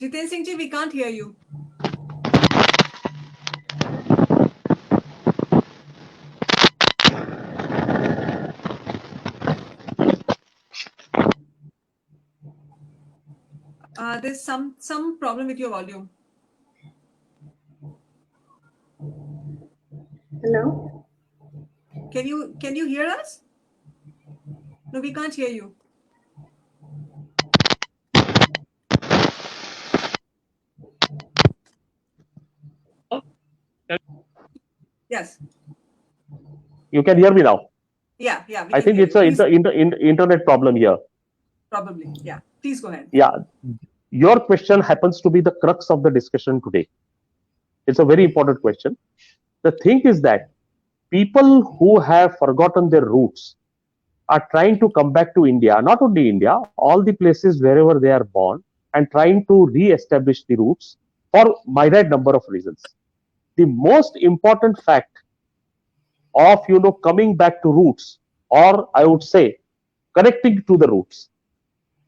Speaker 1: Jiten Singh ji, we can't hear you. There's some problem with your volume.
Speaker 2: Hello?
Speaker 1: Can you hear us? No, we can't hear you. Yes.
Speaker 3: You can hear me now.
Speaker 1: Yeah. We
Speaker 3: I
Speaker 1: can
Speaker 3: think
Speaker 1: hear
Speaker 3: it's
Speaker 1: you.
Speaker 3: an internet problem here.
Speaker 1: Probably. Yeah. Please go ahead.
Speaker 3: Yeah, your question happens to be the crux of the discussion today. It's a very important question. The thing is that people who have forgotten their roots are trying to come back to India, not only India, all the places wherever they are born, and trying to re-establish the roots for myriad number of reasons. The most important fact of coming back to roots, or I would say connecting to the roots,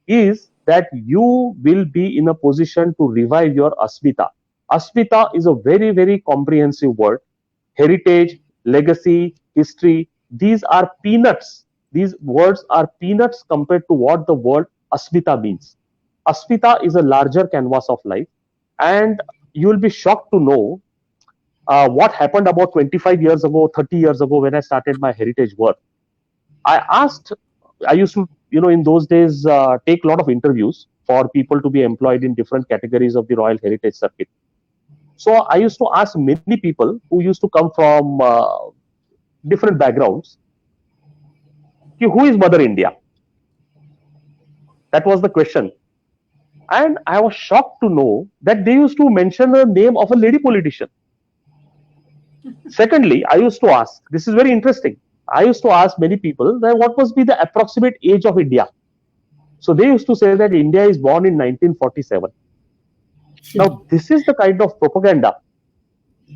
Speaker 3: is that you will be in a position to revive your asmita. Asmita is a very, very comprehensive word. Heritage, legacy, history, these are peanuts. These words are peanuts compared to what the word asmita means. Asmita is a larger canvas of life, and you will be shocked to know what happened about 25 years ago, 30 years ago when I started my heritage work. I used to, in those days, take a lot of interviews for people to be employed in different categories of the Royal Heritage Circuit. So I used to ask many people who used to come from different backgrounds, who is Mother India? That was the question. And I was shocked to know that they used to mention the name of a lady politician. Secondly, I used to ask, this is very interesting. I used to ask many people that what must be the approximate age of India. So they used to say that India is born in 1947. Now, this is the kind of propaganda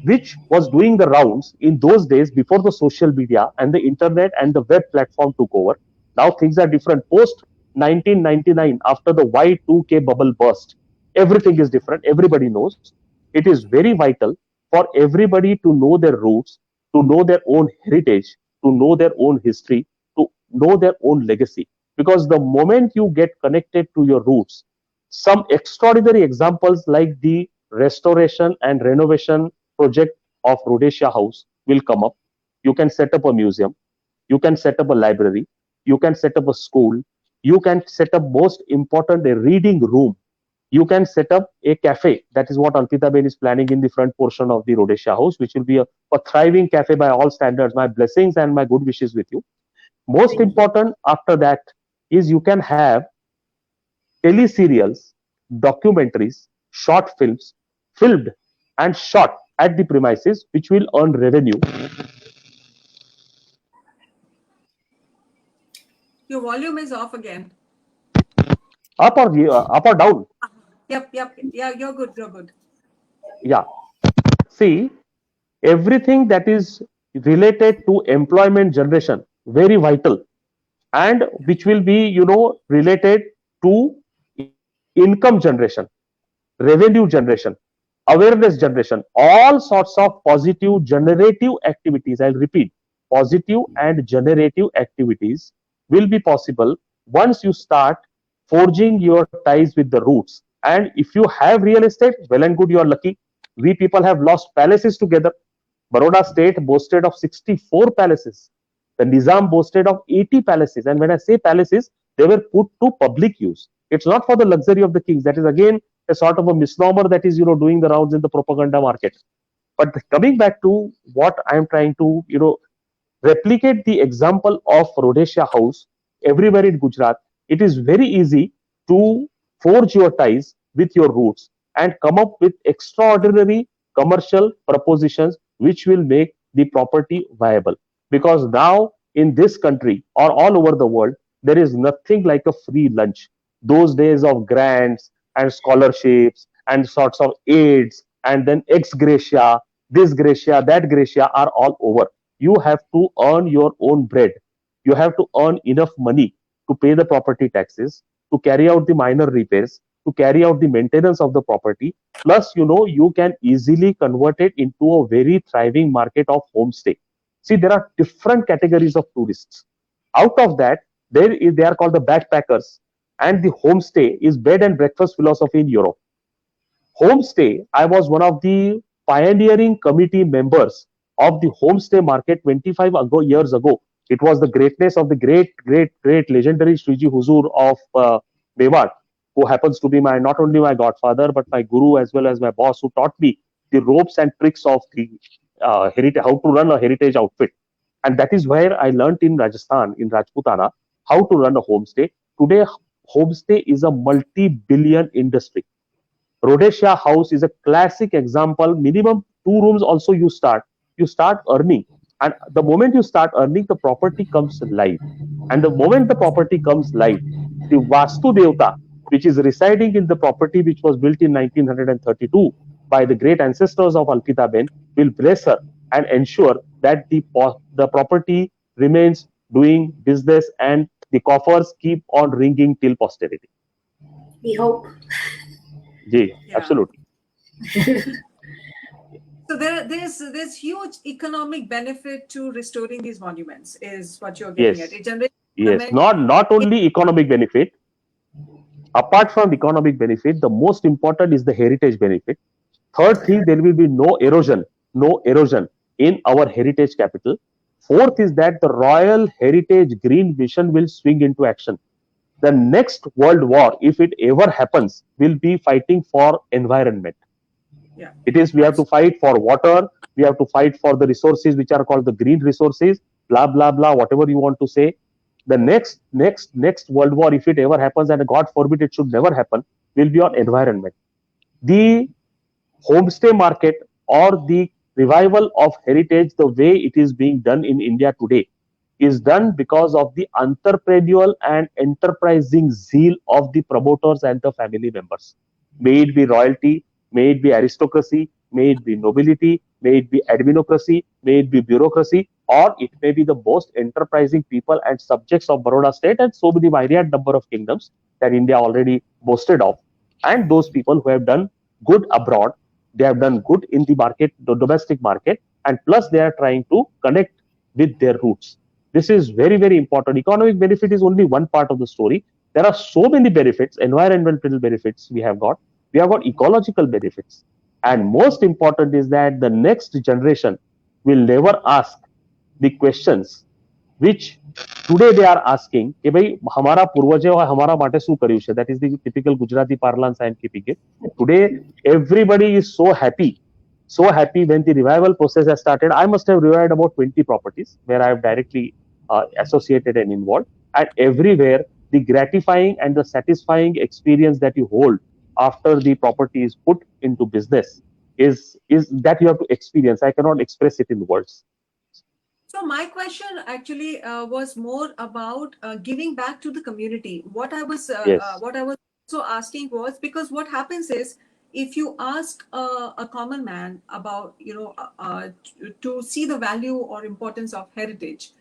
Speaker 3: which was doing the rounds in those days before the social media and the internet and the web platform took over. Now things are different. Post 1999, after the Y2K bubble burst, everything is different. Everybody knows. It is very vital for everybody to know their roots, to know their own heritage, to know their own history, to know their own legacy. Because the moment you get connected to your roots, some extraordinary examples like the restoration and renovation project of Rhodesia House will come up. You can set up a museum, you can set up a library, you can set up a school, you can set up, most important, a reading room. You can set up a cafe. That is what Ankita Ben is planning in the front portion of the Rhodesia House, which will be a thriving cafe by all standards. My blessings and my good wishes with you. Most important after that is you can have teleserials, documentaries, short films filmed and shot at the premises, which will earn revenue.
Speaker 1: Your volume is off again.
Speaker 3: Up or down?
Speaker 1: Yep. Yeah, you're good. You're good.
Speaker 3: Yeah. See, everything that is related to employment generation, very vital, and which will be, related to income generation, revenue generation, awareness generation, all sorts of positive generative activities. I'll repeat, positive and generative activities will be possible once you start forging your ties with the roots. And if you have real estate, well and good, you are lucky. We people have lost palaces together. Baroda state boasted of 64 palaces. The Nizam boasted of 80 palaces. And when I say palaces, they were put to public use. It's not for the luxury of the kings. That is again a sort of a misnomer that is, doing the rounds in the propaganda market. But coming back to what I'm trying to, replicate the example of Rhodesia House everywhere in Gujarat. it is very easy to forge your ties with your roots and come up with extraordinary commercial propositions which will make the property viable. Because now in this country or all over the world, there is nothing like a free lunch. Those days of grants and scholarships and sorts of aids and then ex gratia, this gratia, that gratia are all over. You have to earn your own bread. You have to earn enough money to pay the property taxes, to carry out the minor repairs, to carry out the maintenance of the property. Plus, you can easily convert it into a very thriving market of homestay. See, there are different categories of tourists. Out of that, they are called the backpackers, and the homestay is bed and breakfast philosophy in Europe. Homestay, I was one of the pioneering committee members of the homestay market 25 years ago. It was the greatness of the great legendary Sriji Huzur of Mewat, who happens to be my not only my godfather but my guru as well as my boss, who taught me the ropes and tricks of the heritage, how to run a heritage outfit. And that is where I learnt in Rajasthan, in Rajputana, how to run a homestay. Today, homestay is a multi-billion industry. Rhodesia House is a classic example. Minimum 2 rooms also you start earning. And the moment you start earning, the property comes live. And the moment the property comes live, the Vastu Devta, which is residing in the property which was built in 1932 by the great ancestors of Alpita Ben, will bless her and ensure that the property remains doing business and the coffers keep on ringing till posterity.
Speaker 2: We hope.
Speaker 3: Jay,
Speaker 1: Yeah.
Speaker 3: absolutely.
Speaker 1: So there's huge economic benefit to restoring these monuments, is what you're getting at.
Speaker 3: Yes.
Speaker 1: It generates
Speaker 3: Yes,
Speaker 1: employment.
Speaker 3: not only economic benefit. Apart from economic benefit, the most important is the heritage benefit. Third thing, there will be no erosion in our heritage capital. Fourth is that the Royal Heritage Green Vision will swing into action. The next world war, if it ever happens, will be fighting for environment.
Speaker 1: Yeah.
Speaker 3: It is, we have to fight for water, we have to fight for the resources which are called the green resources, blah blah blah, whatever you want to say. The next world war, if it ever happens, and God forbid it should never happen, will be on environment. The homestay market or the revival of heritage, the way it is being done in India today, is done because of the entrepreneurial and enterprising zeal of the promoters and the family members. May it be royalty, may it be aristocracy, may it be nobility, may it be adminocracy, may it be bureaucracy, or it may be the most enterprising people and subjects of Baroda state and so many myriad number of kingdoms that India already boasted of. And those people who have done good abroad, they have done good in the market, the domestic market, and plus they are trying to connect with their roots. This is very, very important. Economic benefit is only one part of the story. There are so many benefits, environmental benefits we have got. We have got ecological benefits. And most important is that the next generation will never ask the questions which today they are asking कि भाई हमारा पूर्वजे और हमारा માટે શું કર્યું છે. That is the typical Gujarati parlance I am keeping it. Today everybody is so happy when the revival process has started. I must have revived about 20 properties where I have directly associated and involved, and everywhere the gratifying and the satisfying experience that you hold after the property is put into business is that you have to experience. I cannot express it in words.
Speaker 1: So my question actually was more about giving back to the community. What I was
Speaker 3: Yes.
Speaker 1: also asking was, because what happens is, if you ask a common man about to see the value or importance of heritage,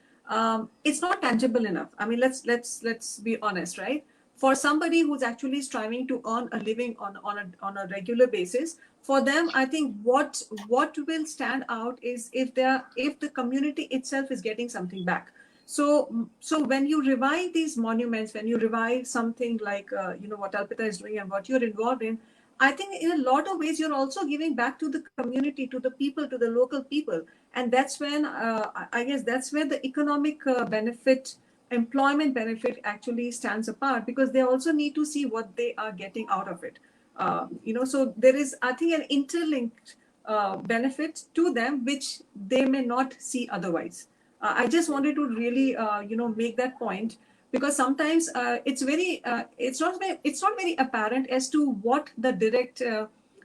Speaker 1: it's not tangible enough. I mean, let's be honest, right? For somebody who's actually striving to earn a living on a regular basis, for them, I think what will stand out is if the community itself is getting something back. So when you revive these monuments, when you revive something like what Alpita is doing and what you're involved in, I think in a lot of ways you're also giving back to the community, to the people, to the local people, and that's when I guess that's where the economic benefit, employment benefit actually stands apart, because they also need to see what they are getting out of it. So there is, I think, an interlinked benefit to them which they may not see otherwise. I just wanted to really make that point, because sometimes it's not very apparent as to what the direct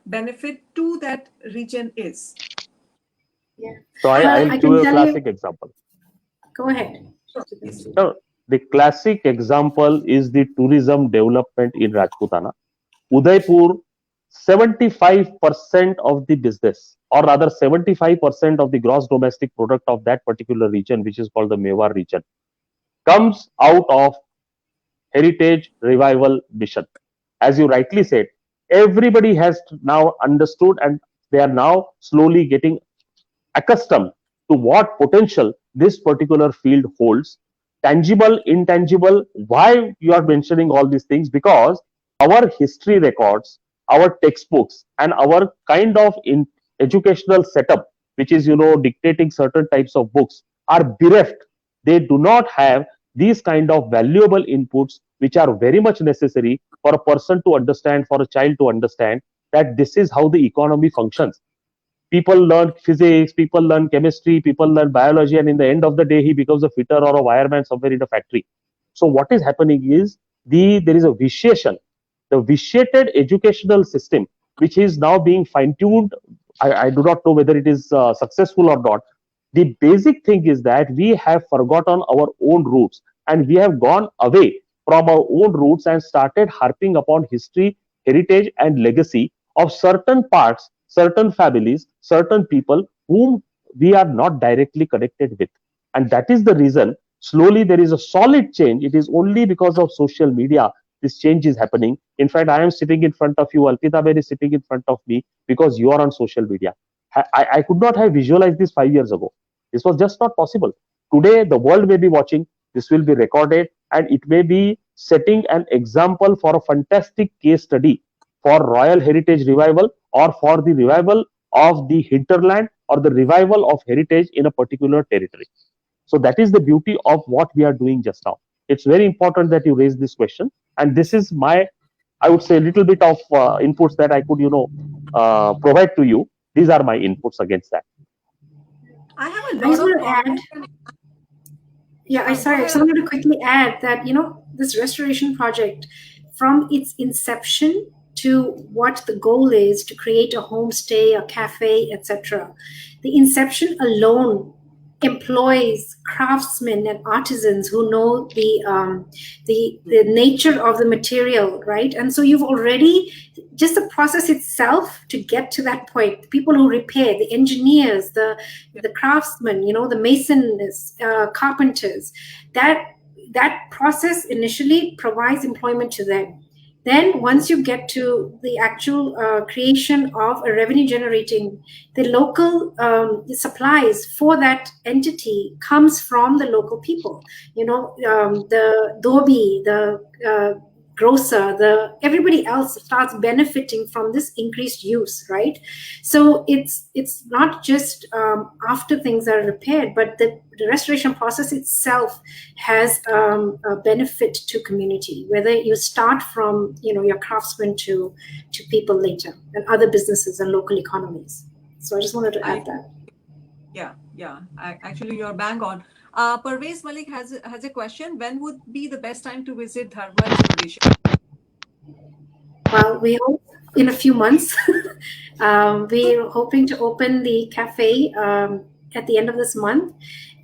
Speaker 1: benefit to that region is.
Speaker 2: Yeah.
Speaker 3: So
Speaker 2: Well,
Speaker 3: I'll
Speaker 2: I
Speaker 3: give
Speaker 2: can
Speaker 3: you a
Speaker 2: tell you.
Speaker 3: classic example.
Speaker 2: Go ahead.
Speaker 1: Sure, please.
Speaker 3: Now, the classic example is the tourism development in Rajputana. Udaipur, 75% of the business, or rather 75% of the gross domestic product of that particular region, which is called the Mewar region, comes out of heritage revival mission. As you rightly said, everybody has now understood, and they are now slowly getting accustomed to what potential this particular field holds. Tangible, intangible. Why you are mentioning all these things? Because our history records, our textbooks, and our kind of educational setup, which is dictating certain types of books, are bereft. They do not have these kind of valuable inputs, which are very much necessary for a person to understand, for a child to understand that this is how the economy functions. People learn physics, people learn chemistry, people learn biology, and in the end of the day, he becomes a fitter or a wireman somewhere in a factory. So what is happening is there is a vitiation, the vitiated educational system, which is now being fine tuned. I do not know whether it is successful or not. The basic thing is that we have forgotten our own roots, and we have gone away from our own roots and started harping upon history, heritage, and legacy of certain parts, certain families, certain people whom we are not directly connected with. And that is the reason slowly there is a solid change. It is only because of social media this change is happening. In fact, I am sitting in front of you, Alpita Bed is sitting in front of me because you are on social media. I could not have visualized this 5 years ago. This was just not possible. Today, the world may be watching, this will be recorded, and it may be setting an example for a fantastic case study for Royal Heritage Revival, or for the revival of the hinterland, or the revival of heritage in a particular territory. So that is the beauty of what we are doing just now. It's very important that you raise this question, and this is my, I would say, a little bit of inputs that I could, provide to you. These are my inputs against that.
Speaker 1: I have a
Speaker 2: I just
Speaker 1: lot of
Speaker 2: want to add.
Speaker 1: comments.
Speaker 2: Yeah, I
Speaker 1: Sure, go
Speaker 2: just
Speaker 1: ahead.
Speaker 2: wanted to quickly add that this restoration project, from its inception to what the goal is to create a homestay, a cafe, etc. The inception alone employs craftsmen and artisans who know the nature of the material, right? And so you've already, just the process itself to get to that point, the people who repair, the engineers, the craftsmen, the masons, carpenters, that process initially provides employment to them. Then once you get to the actual creation of a revenue generating, the local supplies for that entity comes from the local people. The dobi, the grocer, everybody else starts benefiting from this increased use, right? So it's not just after things are repaired, but the restoration process itself has a benefit to community, whether you start from your craftsmen to people later, and other businesses and local economies. So I just wanted to add that.
Speaker 1: Yeah. Actually, you're bang on. Parvez Malik has a question. When would be the best time to visit Dharwaj, Odisha?
Speaker 2: Well, we hope in a few months. We're hoping to open the cafe at the end of this month,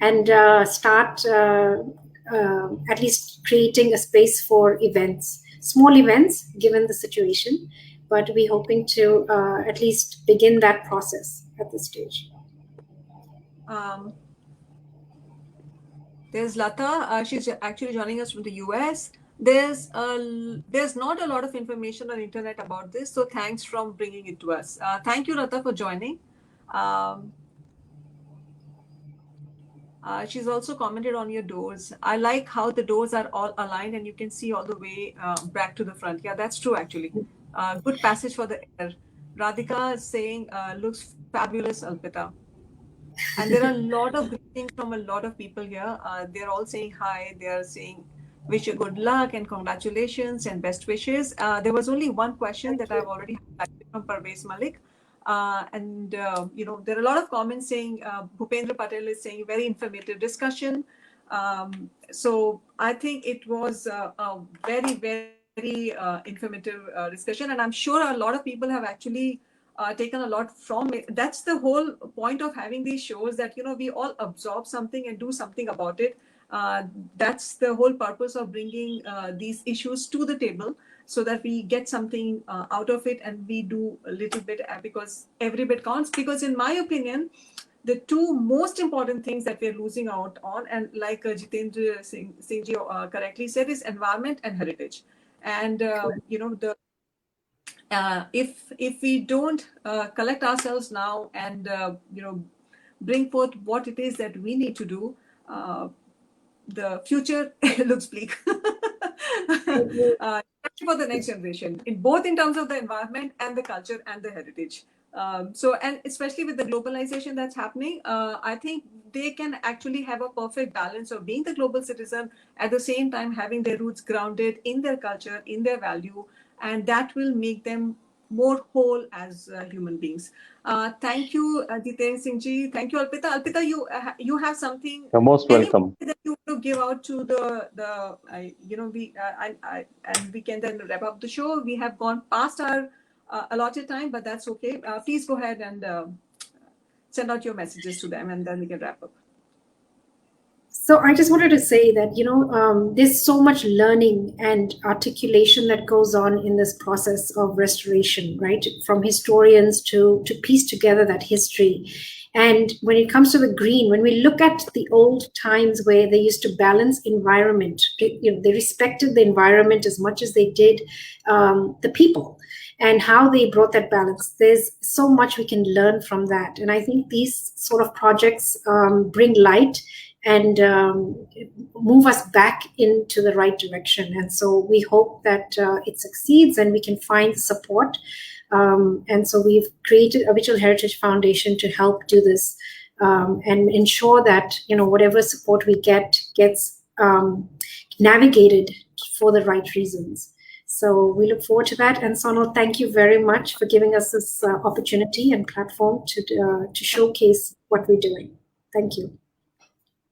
Speaker 2: and start at least creating a space for events, small events, given the situation. But we're hoping to at least begin that process at this stage.
Speaker 1: There's Lata. She's actually joining us from the US. There's not a lot of information on internet about this, so thanks from bringing it to us. Thank you, Lata, for joining. She's also commented on your doors. I like how the doors are all aligned and you can see all the way back to the front. Yeah, that's true actually. Good passage for the air. Radhika is saying, looks fabulous, Alpita. And there are a lot of greetings from a lot of people here. They're all saying hi. They're saying wish you good luck and congratulations and best wishes. There was only one question that I've already highlighted from Parvez Malik. There are a lot of comments saying, Bhupendra Patel is saying very informative discussion. So I think it was a very, very informative discussion, and I'm sure a lot of people have actually taken a lot from it. That's the whole point of having these shows, that we all absorb something and do something about it. That's the whole purpose of bringing these issues to the table, so that we get something out of it, and we do a little bit, because every bit counts. Because in my opinion, the two most important things that we're losing out on, and like Jitendra Singh ji correctly said, is environment and heritage. And the if we don't collect ourselves now, and bring forth what it is that we need to do, uh, the future looks bleak. Especially for the next generation, in both in terms of the environment and the culture and the heritage. And especially with the globalization that's happening, I think they can actually have a perfect balance of being the global citizen, at the same time having their roots grounded in their culture, in their value, and that will make them more whole as human beings. Thank you, Jiten Singh ji. Thank you, Alpita. Alpita, you have something,
Speaker 3: You're most
Speaker 1: any
Speaker 3: welcome.
Speaker 1: that you want to give out to the and we can then wrap up the show. We have gone past our allotted time, but that's okay. Please go ahead and send out your messages to them, and then we can wrap up.
Speaker 2: So I just wanted to say that, there's so much learning and articulation that goes on in this process of restoration, right? From historians to piece together that history. And when it comes to the green, when we look at the old times where they used to balance environment, they respected the environment as much as they did the people, and how they brought that balance. There's so much we can learn from that. And I think these sort of projects bring light and move us back into the right direction. And so we hope that it succeeds and we can find support. And so we've created a Virtual Heritage Foundation to help do this and ensure that, whatever support we get gets navigated for the right reasons. So we look forward to that. And Sonal, thank you very much for giving us this opportunity and platform to showcase what we're doing. Thank you.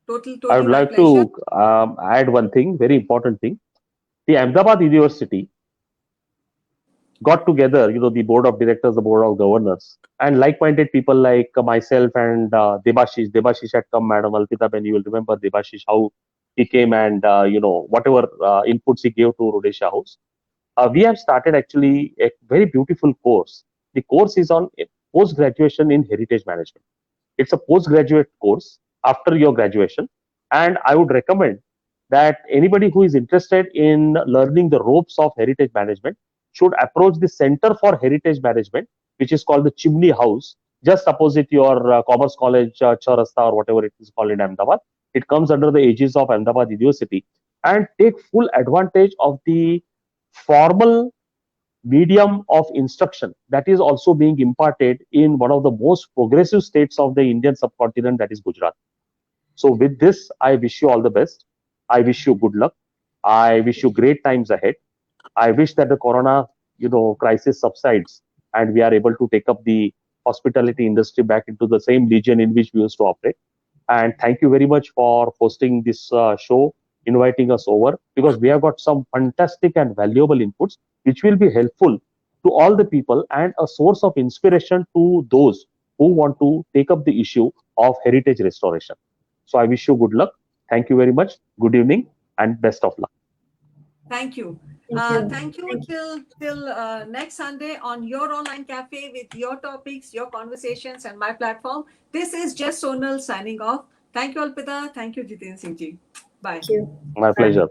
Speaker 1: Totally
Speaker 3: I would
Speaker 1: my
Speaker 3: like
Speaker 1: pleasure.
Speaker 3: to add one thing, very important thing. The Ahmedabad University got together, the board of directors, the board of governors, and like-minded people like myself and Debashish. Debashish had come, Madam Alpita, Ben, you will remember Debashish, how he came and, whatever inputs he gave to Rhodesia House. We have started actually a very beautiful course. The course is on post-graduation in heritage management. It's a postgraduate course after your graduation. And I would recommend that anybody who is interested in learning the ropes of heritage management should approach the Center for Heritage Management, which is called the Chimney House, just opposite your Commerce College, Chaurasta, or whatever it is called in Ahmedabad. It comes under the aegis of Ahmedabad University, and take full advantage of the formal medium of instruction that is also being imparted in one of the most progressive states of the Indian subcontinent, that is Gujarat. So with this, I wish you all the best. I wish you good luck. I wish you great times ahead. I wish that the corona, crisis subsides and we are able to take up the hospitality industry back into the same region in which we used to operate. And thank you very much for hosting this show, inviting us over, because we have got some fantastic and valuable inputs which will be helpful to all the people and a source of inspiration to those who want to take up the issue of heritage restoration. So I wish you good luck. Thank you very much. Good evening and best of luck.
Speaker 1: Thank you. Thank you. Till next Sunday on your online cafe with your topics, your conversations, and my platform. This is Jess Sonal signing off. Thank you, Alpita. Thank you, Jiten Singh ji. Bye.
Speaker 2: Thank you.
Speaker 3: My pleasure.